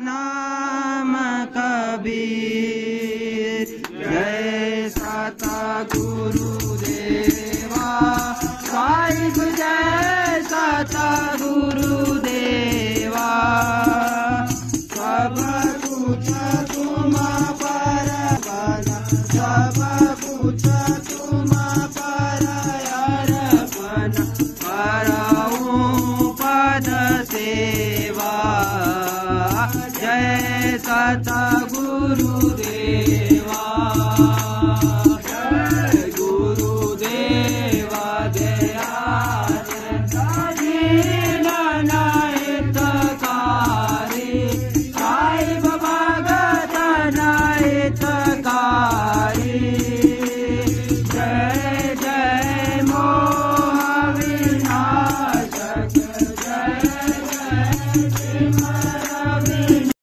नाम कबीर। जय सतगुरुदेवा साहिब, जय सतगुरुदेवा। सब कुछ तुम पर बना, सब कुछ तुम पर अर्पण, करऊं पद सेवा। जय सतगुरुदेव।